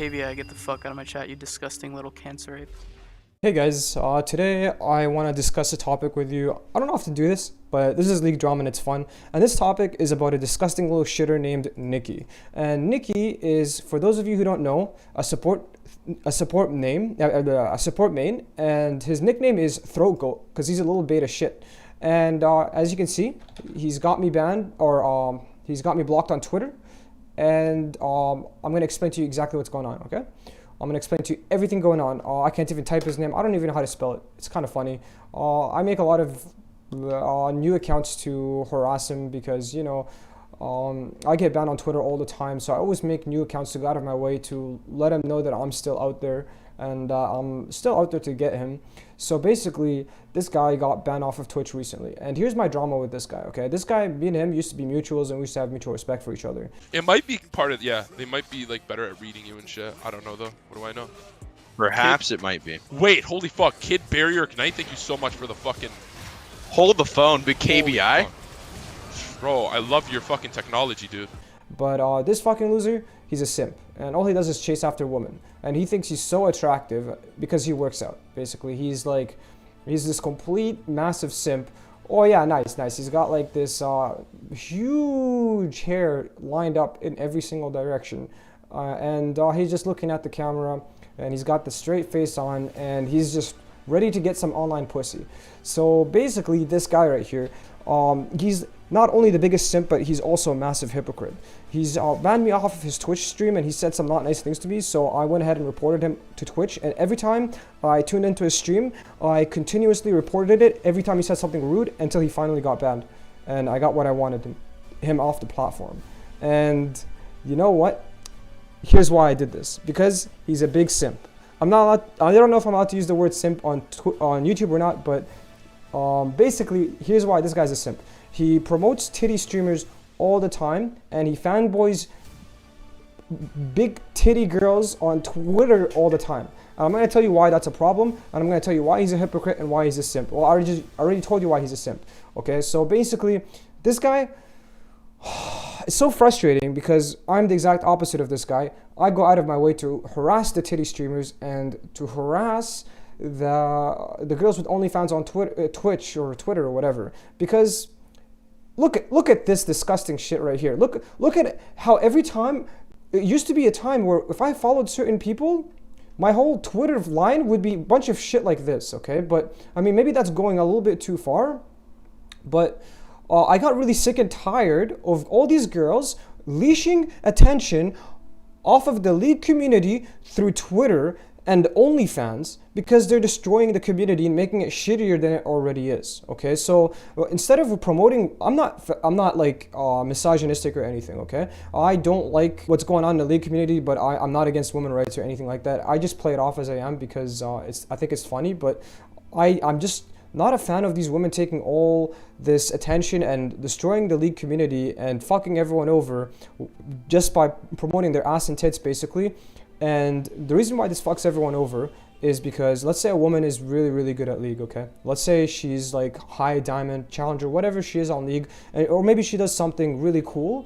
KBI, get the fuck out of my chat, you disgusting little cancer ape. Hey guys, today I want to discuss a topic with you. I don't know how to do this, but this is league drama and it's fun. And this topic is about a disgusting little shitter named Nicky. And Nicky is, for those of you who don't know, a support main, and his nickname is Throat Goat because he's a little beta shit. And as you can see, he's got me banned, or he's got me blocked on Twitter. And I'm gonna explain to you exactly what's going on. Okay. I'm going to explain to you everything going on. I can't even type his name. I don't even know how to spell it. It's kind of funny. I make a lot of new accounts to harass him because, you know, I get banned on Twitter all the time. So I always make new accounts to go out of my way to let him know that I'm still out there. And I'm still out there to get him. So basically, this guy got banned off of Twitch recently. And here's my drama with this guy, okay? This guy, me and him, used to be mutuals, and we used to have mutual respect for each other. It might be part of, yeah, they might be like better at reading you and shit. I don't know though. What do I know? Perhaps it might be. Wait, holy fuck. Kid Barrier Ignite, thank you so much for the fucking... Hold the phone, big KBI. Bro, I love your fucking technology, dude. But this fucking loser, he's a simp. And all he does is chase after women. And he thinks he's so attractive because he works out. Basically, he's this complete massive simp. Oh yeah, nice. He's got like this huge hair lined up in every single direction. And he's just looking at the camera and he's got the straight face on and he's just ready to get some online pussy. So basically, this guy right here, he's not only the biggest simp, but he's also a massive hypocrite. He's banned me off of his Twitch stream and he said some not nice things to me, so I went ahead and reported him to Twitch. And every time I tuned into his stream, I continuously reported it every time he said something rude until he finally got banned. And I got what I wanted, him off the platform. And you know what? Here's why I did this. Because he's a big simp. I don't know if I'm allowed to use the word simp on YouTube or not, but basically, here's why this guy's a simp. He promotes titty streamers all the time, and he fanboys big titty girls on Twitter all the time. And I'm going to tell you why that's a problem, and I'm going to tell you why he's a hypocrite and why he's a simp. Well, I already told you why he's a simp. Okay, so basically, this guy, it's so frustrating because I'm the exact opposite of this guy. I go out of my way to harass the titty streamers and to harass the girls with OnlyFans on Twitch or Twitter or whatever, because look at this disgusting shit right here. Look at how every time, it used to be a time where if I followed certain people, my whole Twitter line would be a bunch of shit like this, okay? But I mean, maybe that's going a little bit too far, but I got really sick and tired of all these girls leashing attention off of the League community through Twitter and OnlyFans because they're destroying the community and making it shittier than it already is. Okay, so instead of promoting, I'm not like misogynistic or anything. Okay, I don't like what's going on in the League community, but I'm not against women's rights or anything like that. I just play it off as I am because I think it's funny, but I'm just not a fan of these women taking all this attention and destroying the League community and fucking everyone over just by promoting their ass and tits, basically. And the reason why this fucks everyone over is because let's say a woman is really, really good at League, okay? Let's say she's like high diamond, challenger, whatever she is on League, or maybe she does something really cool.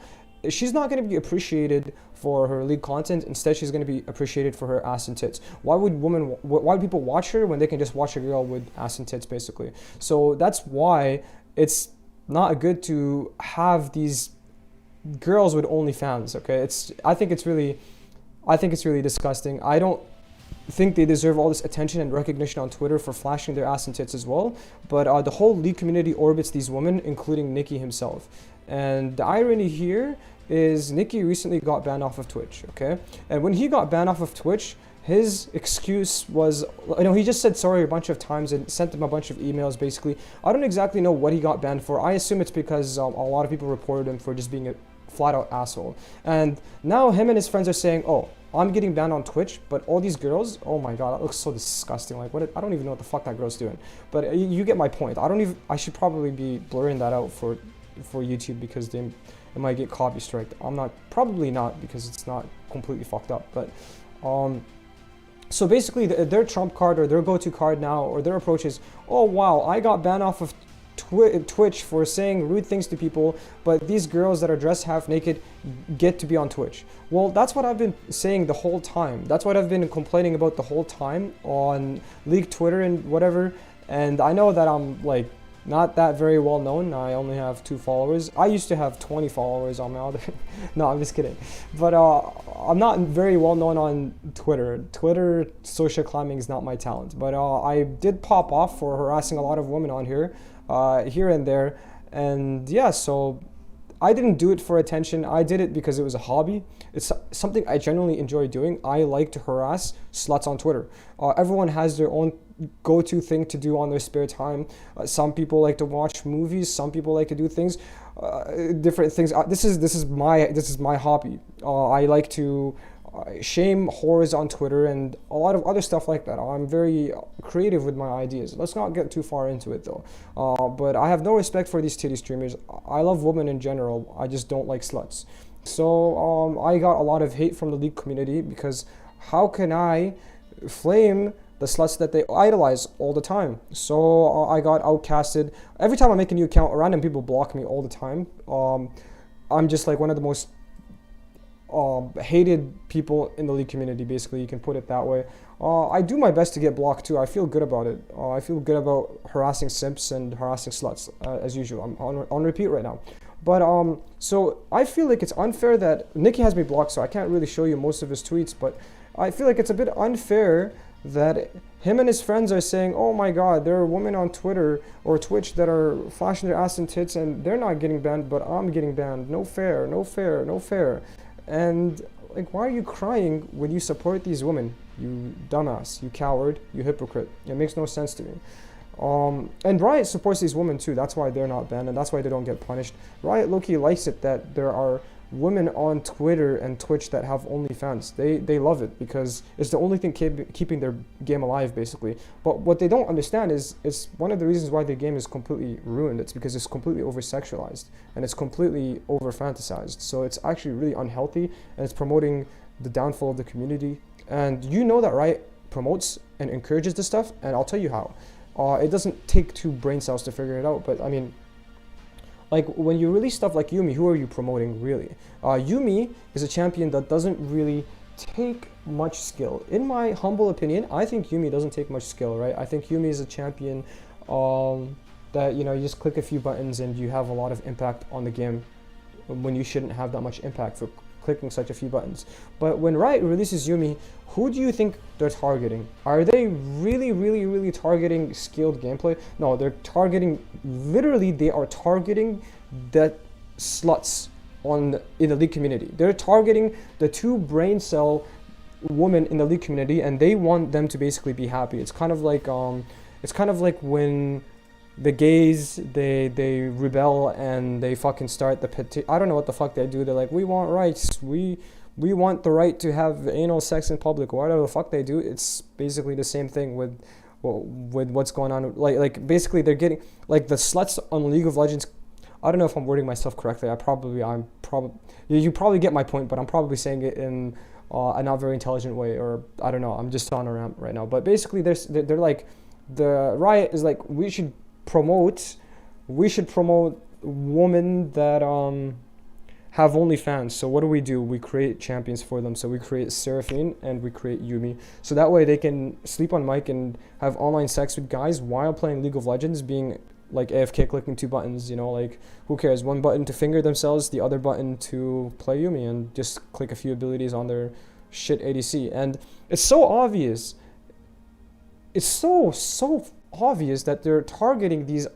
She's not going to be appreciated for her League content. Instead, she's going to be appreciated for her ass and tits. Why would people watch her when they can just watch a girl with ass and tits, basically? So that's why it's not good to have these girls with OnlyFans, okay? I think it's really disgusting. I don't think they deserve all this attention and recognition on Twitter for flashing their ass and tits as well. But the whole League community orbits these women, including Nicky himself. And the irony here is Nicky recently got banned off of Twitch, okay? And when he got banned off of Twitch, his excuse was, he just said sorry a bunch of times and sent them a bunch of emails, basically. I don't exactly know what he got banned for. I assume it's because a lot of people reported him for just being a flat-out asshole. And now him and his friends are saying, oh, I'm getting banned on Twitch, but all these girls, oh my god, that looks so disgusting. Like, I don't even know what the fuck that girl's doing. But you get my point. I should probably be blurring that out for YouTube because it might get copy striked. Probably not because it's not completely fucked up. But so basically their trump card or their go-to card now or their approach is, oh wow, I got banned off of Twitch for saying rude things to people, but these girls that are dressed half naked get to be on Twitch. Well, that's what I've been saying the whole time. That's what I've been complaining about the whole time on League Twitter and whatever. And I know that I'm like not that very well known. I only have 2 followers. I used to have 20 followers on my other. No, I'm just kidding. But I'm not very well known on Twitter. Twitter social climbing is not my talent. But I did pop off for harassing a lot of women on here and there. And yeah, so I didn't do it for attention. I did it because it was a hobby. It's something I genuinely enjoy doing. I like to harass sluts on Twitter. Everyone has their own go-to thing to do on their spare time. Some people like to watch movies. Some people like to do things, different things. This is my hobby. I like to shame whores on Twitter and a lot of other stuff like that. I'm very creative with my ideas. Let's not get too far into it though. But I have no respect for these titty streamers. I love women in general. I just don't like sluts. So I got a lot of hate from the League community because how can I flame the sluts that they idolize all the time? So I got outcasted. Every time I make a new account, random people block me all the time. I'm just like one of the most hated people in the League community, basically. You can put it that way. I do my best to get blocked too. I feel good about it. I feel good about harassing simps and harassing sluts as usual. I'm on repeat right now. But so I feel like it's unfair that Nicky has me blocked, so I can't really show you most of his tweets, but I feel like it's a bit unfair that him and his friends are saying, oh my god, there are women on Twitter or Twitch that are flashing their ass and tits and they're not getting banned, but I'm getting banned. No fair, no fair, no fair. And like, why are you crying when you support these women? You dumbass, you coward, you hypocrite. It makes no sense to me. And Riot supports these women too. That's why they're not banned and that's why they don't get punished. Riot low-key likes it that there are women on Twitter and Twitch that have OnlyFans. They love it because it's the only thing keeping their game alive, basically. But what they don't understand is it's one of the reasons why the game is completely ruined. It's because it's completely over-sexualized and it's completely over-fantasized. So it's actually really unhealthy and it's promoting the downfall of the community. And you know that Riot promotes and encourages this stuff, and I'll tell you how. It doesn't take 2 brain cells to figure it out, but I mean, like when you release stuff like Yuumi, who are you promoting really? Yuumi is a champion that doesn't really take much skill. In my humble opinion, I think Yuumi doesn't take much skill, right? I think Yuumi is a champion that, you know, you just click a few buttons and you have a lot of impact on the game when you shouldn't have that much impact for clicking such a few buttons. But when Riot releases Yuumi, who do you think they're targeting? Are they really targeting skilled gameplay? No, they're targeting, literally they are targeting the sluts in the League community. They're targeting the 2 brain cell women in the League community and they want them to basically be happy. It's kind of like when the gays, they rebel and they fucking start the petition. I don't know what the fuck they do. They're like, we want rights. We want the right to have anal sex in public. Whatever the fuck they do, it's basically the same thing with what's going on. Like basically they're getting, like the sluts on League of Legends. I don't know if I'm wording myself correctly. You probably get my point, but I'm probably saying it in a not very intelligent way, or I don't know. I'm just on a rant right now. But basically they're like, the Riot is like, we should promote women that have OnlyFans. So what do? We create champions for them. So we create Seraphine and we create Yuumi. So that way they can sleep on mic and have online sex with guys while playing League of Legends, being like AFK clicking 2 buttons, you know, like who cares? 1 button to finger themselves, the other button to play Yuumi and just click a few abilities on their shit ADC. And it's so obvious. It's so obvious that they're targeting these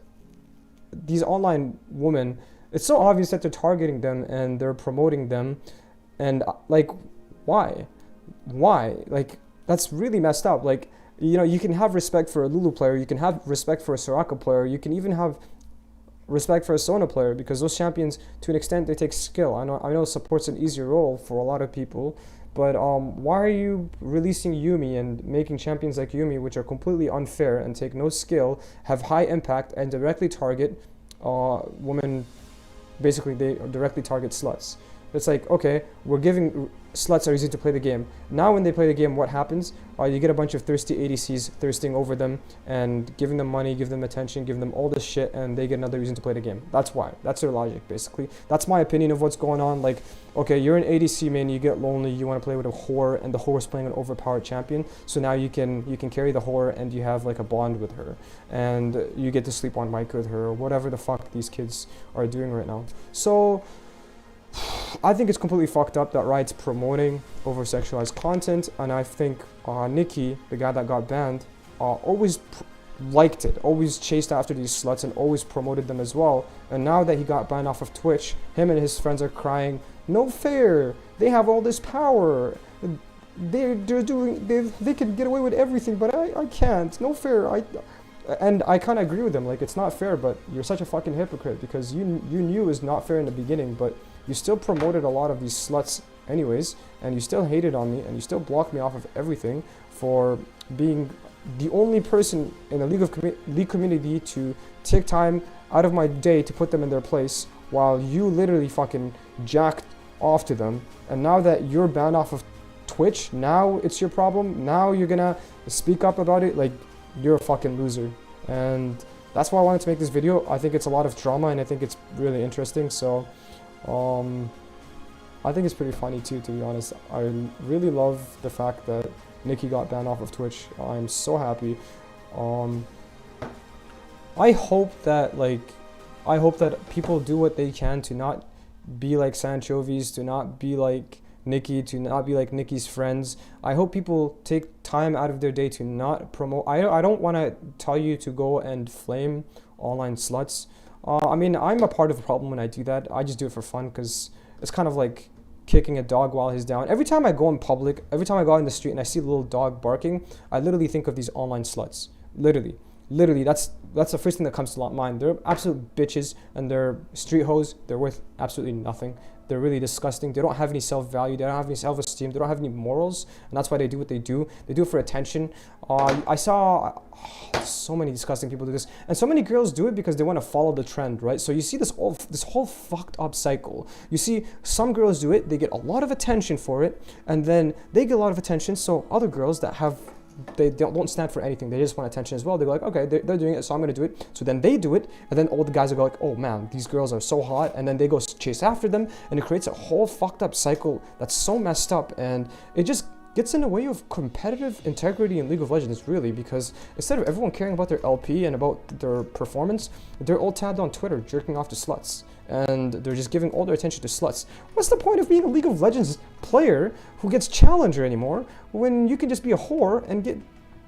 online women. It's so obvious that they're targeting them and they're promoting them, and like, why? Like, that's really messed up. Like, you know, you can have respect for a Lulu player, you can have respect for a Soraka player, you can even have respect for a Sona player, because those champions, to an extent, they take skill. I know support's an easier role for a lot of people, but why are you releasing Yuumi and making champions like Yuumi, which are completely unfair and take no skill, have high impact, and directly target women? Basically, they directly target sluts. It's like, okay, we're giving sluts are easy to play the game. Now when they play the game, what happens? You get a bunch of thirsty ADCs thirsting over them and giving them money, give them attention, give them all this shit, and they get another reason to play the game. That's why. That's their logic, basically. That's my opinion of what's going on. Like, okay, you're an ADC main, you get lonely, you want to play with a whore, and the whore's playing an overpowered champion, so now you can carry the whore and you have like a bond with her, and you get to sleep on mic with her, or whatever the fuck these kids are doing right now. So I think it's completely fucked up that Riot's promoting over-sexualized content, and I think Nicky, the guy that got banned, always liked it, always chased after these sluts and always promoted them as well. And now that he got banned off of Twitch, him and his friends are crying, no fair, they have all this power, they can get away with everything, but I can't, no fair. And I kind of agree with them, like, it's not fair, but you're such a fucking hypocrite, because you knew it was not fair in the beginning, but you still promoted a lot of these sluts anyways, and you still hated on me, and you still blocked me off of everything for being the only person in the League community to take time out of my day to put them in their place, while you literally fucking jacked off to them. And now that you're banned off of Twitch, now it's your problem, now you're gonna speak up about it. Like, you're a fucking loser. And that's why I wanted to make this video. I think it's a lot of drama, and I think it's really interesting, so I think it's pretty funny too, to be honest. I really love the fact that Nicky got banned off of Twitch. I'm so happy. I hope that people do what they can to not be like Sanchovies, to not be like Nicky, to not be like Nicky's friends. I hope people take time out of their day to not promote. I don't want to tell you to go and flame online sluts. I mean, I'm a part of the problem when I do that. I just do it for fun, because it's kind of like kicking a dog while he's down. Every time I go in public, every time I go out in the street and I see a little dog barking, I literally think of these online sluts. Literally, that's the first thing that comes to mind. They're absolute bitches, and they're street hoes. They're worth absolutely nothing. They're really disgusting. They don't have any self-value. They don't have any self-esteem. They don't have any morals, and that's why they do what they do. They do it for attention. I saw so many disgusting people do this, and so many girls do it because they want to follow the trend, right? So you see this whole fucked up cycle. You see some girls do it, they get a lot of attention for it, and then they get a lot of attention, so other girls that they don't stand for anything, they just want attention as well, they go like, okay, they're doing it, so I'm gonna do it. So then they do it, and then all the guys will go like, oh man, these girls are so hot, and then they go chase after them, and it creates a whole fucked up cycle that's so messed up, and it just gets in the way of competitive integrity in League of Legends, really, because instead of everyone caring about their LP and about their performance, they're all tabbed on Twitter jerking off to sluts, and they're just giving all their attention to sluts. What's the point of being a League of Legends player who gets Challenger anymore when you can just be a whore and get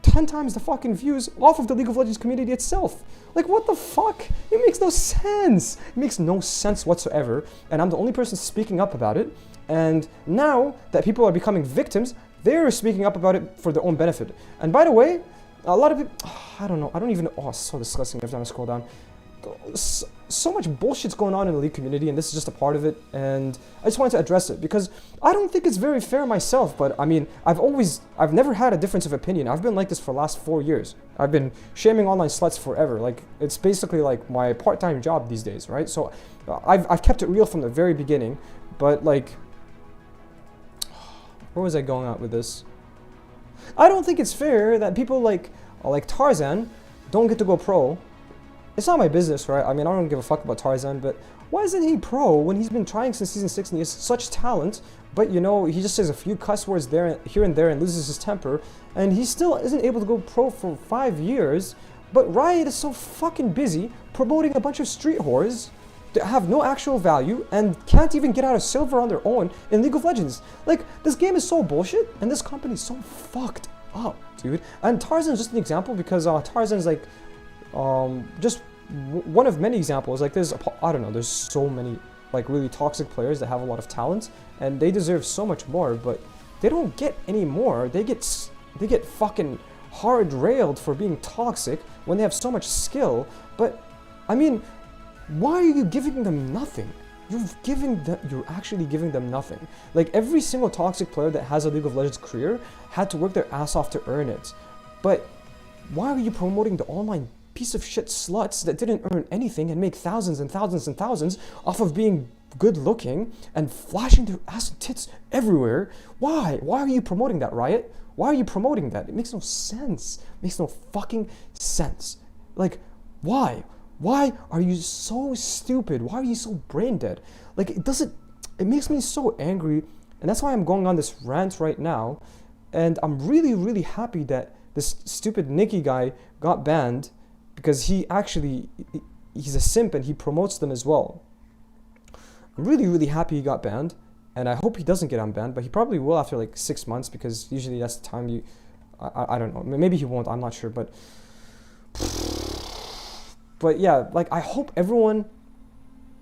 10 times the fucking views off of the League of Legends community itself? Like, what the fuck? It makes no sense. It makes no sense whatsoever, and I'm the only person speaking up about it. And now that people are becoming victims, they're speaking up about it for their own benefit. And by the way, a lot of people, I don't know, oh, it's so disgusting every time I scroll down. So much bullshit's going on in the League community, and this is just a part of it, and I just wanted to address it, because I don't think it's very fair myself, but I mean, I've never had a difference of opinion. I've been like this for the last 4 years. I've been shaming online sluts forever. Like, it's basically like my part-time job these days, right? So I've kept it real from the very beginning, but like, where was I going at with this? I don't think it's fair that people like Tarzan don't get to go pro. It's not my business, right? I mean, I don't give a fuck about Tarzan, but why isn't he pro when he's been trying since season 6 and he has such talent, but you know, he just says a few cuss words here and there and loses his temper, and he still isn't able to go pro for 5 years, but Riot is so fucking busy promoting a bunch of street whores that have no actual value and can't even get out of silver on their own in League of Legends. Like, this game is so bullshit, and this company is so fucked up, dude. And Tarzan's just an example, because Tarzan's like, just one of many examples. Like, I don't know, there's so many like really toxic players that have a lot of talent, and they deserve so much more, but they don't get any more. They get fucking hard railed for being toxic when they have so much skill. But I mean, why are you giving them nothing? You're actually giving them nothing. Like, every single toxic player that has a League of Legends career had to work their ass off to earn it. But why are you promoting the online piece of shit sluts that didn't earn anything and make thousands and thousands and thousands off of being good looking and flashing their ass and tits everywhere. Why? Why are you promoting that, Riot? Why are you promoting that? It makes no sense. It makes no fucking sense. Like, why? Why are you so stupid? Why are you so brain dead? Like, it makes me so angry, and that's why I'm going on this rant right now. And I'm really, really happy that this stupid Nicky guy got banned, because he's a simp and he promotes them as well. I'm really, really happy he got banned, and I hope he doesn't get unbanned, but he probably will after like 6 months, because usually that's the time I don't know, maybe he won't, I'm not sure, but yeah, like, I hope everyone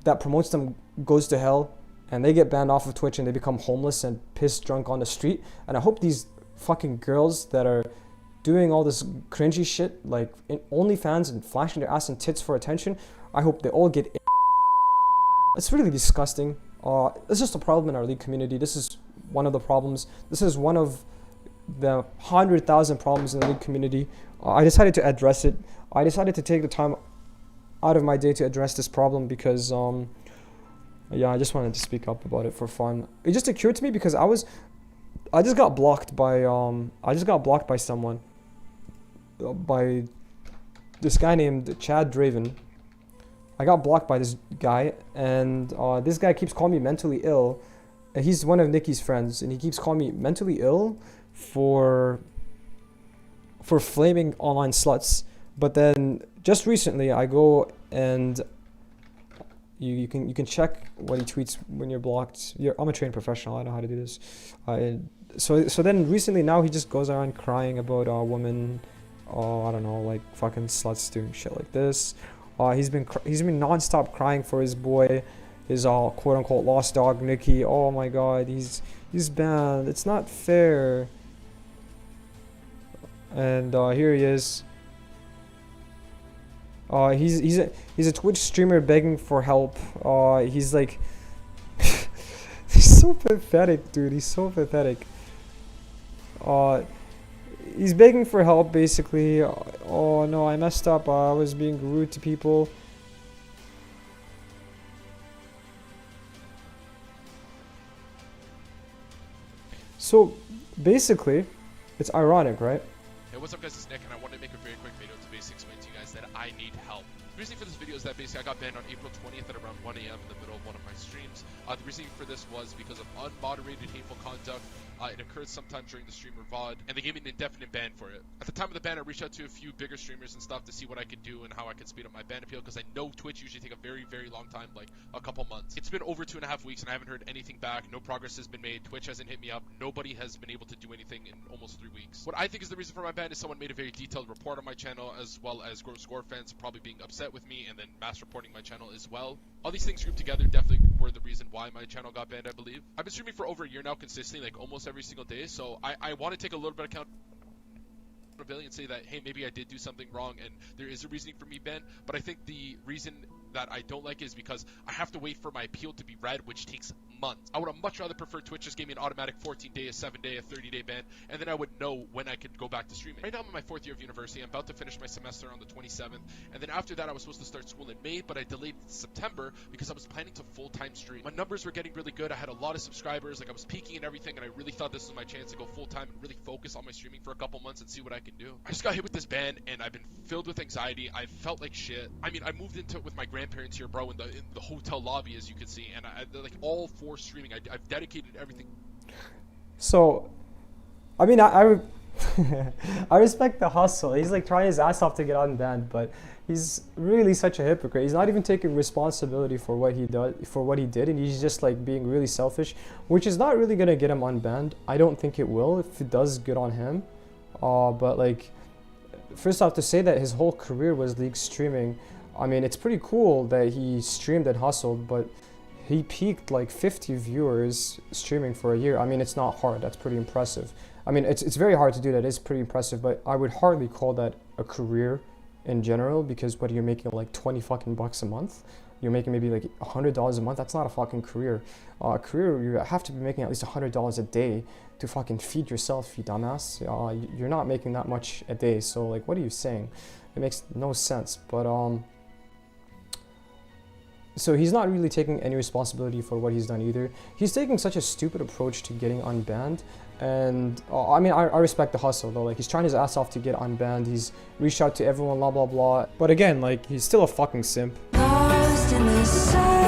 that promotes them goes to hell, and they get banned off of Twitch and they become homeless and pissed drunk on the street. And I hope these fucking girls that are doing all this cringy shit, like in OnlyFans and flashing their ass and tits for attention, I hope they all get. It's really disgusting. It's just a problem in our league community. This is one of the problems. This is one of the 100,000 problems in the league community. I decided to address it. I decided to take the time out of my day to address this problem, because yeah, I just wanted to speak up about it for fun. It just occurred to me because I just got blocked by someone, by this guy named Chad Draven. I got blocked by this guy, and this guy keeps calling me mentally ill. And he's one of Nicky's friends, and he keeps calling me mentally ill for flaming online sluts. But then just recently, I go and you can check what he tweets when you're blocked. I'm a trained professional. I know how to do this. So then recently, now he just goes around crying about women. I don't know, like fucking sluts doing shit like this. He's been nonstop crying for his boy, his quote unquote lost dog Nicky. Oh my god, he's banned. It's not fair. And here he is. He's a Twitch streamer begging for help. He's like, he's so pathetic, dude. He's so pathetic. He's begging for help, basically. Oh no, I messed up. I was being rude to people. So basically, it's ironic, right? Hey, what's up guys, it's Nick, and I wanted to make a very quick video to basically explain to you guys that I need help. The reason for this video is that basically I got banned on April 20th at around 1 a.m. in the middle of one of my streams. The reason for this was because of unmoderated hateful conduct. It occurred sometime during the stream or VOD, and they gave me an indefinite ban for it. At the time of the ban, I reached out to a few bigger streamers and stuff to see what I could do and how I could speed up my ban appeal, because I know Twitch usually take a very, very long time, like a couple months. It's been over 2.5 weeks, and I haven't heard anything back. No progress has been made. Twitch hasn't hit me up. Nobody has been able to do anything in almost 3 weeks. What I think is the reason for my ban is someone made a very detailed report on my channel, as well as Gross Score fans probably being upset with me and then mass reporting my channel as well. All these things grouped together definitely were the reason why my channel got banned, I believe. I've been streaming for over a year now consistently, like almost every single day, so I want to take a little bit of accountability and say that, hey, maybe I did do something wrong and there is a reasoning for me banned, but I think the reason that I don't like it is because I have to wait for my appeal to be read, which takes months. I would have much rather preferred Twitch just gave me an automatic 14-day, a 7-day, a 30-day ban, and then I would know when I could go back to streaming. Right now I'm in my 4th year of university. I'm about to finish my semester on the 27th, and then after that I was supposed to start school in May, but I delayed it to September because I was planning to full-time stream. My numbers were getting really good. I had a lot of subscribers, like I was peaking and everything, and I really thought this was my chance to go full-time and really focus on my streaming for a couple months and see what I can do. I just got hit with this ban, and I've been filled with anxiety. I felt like shit. I mean, I moved into it with my grandparents here, bro, in the hotel lobby, as you can see, and like all for streaming. I've dedicated everything. So, I mean, I I respect the hustle. He's like trying his ass off to get unbanned, but he's really such a hypocrite. He's not even taking responsibility for what he did, and he's just like being really selfish, which is not really gonna get him unbanned. I don't think it will. If it does, good on him. But like, first off, to say that his whole career was league streaming, I mean, it's pretty cool that he streamed and hustled, but he peaked like 50 viewers streaming for a year. I mean, it's not hard. That's pretty impressive. I mean, it's very hard to do that. It's pretty impressive, but I would hardly call that a career in general, because what, you're making like 20 fucking bucks a month? You're making maybe like $100 a month. That's not a fucking career. A career, you have to be making at least $100 a day to fucking feed yourself, you dumbass. You're not making that much a day. So like, what are you saying? It makes no sense. But So he's not really taking any responsibility for what he's done either. He's taking such a stupid approach to getting unbanned. And I mean, I respect the hustle though. Like, he's trying his ass off to get unbanned. He's reached out to everyone, blah, blah, blah. But again, like, he's still a fucking simp. Lost in the sun.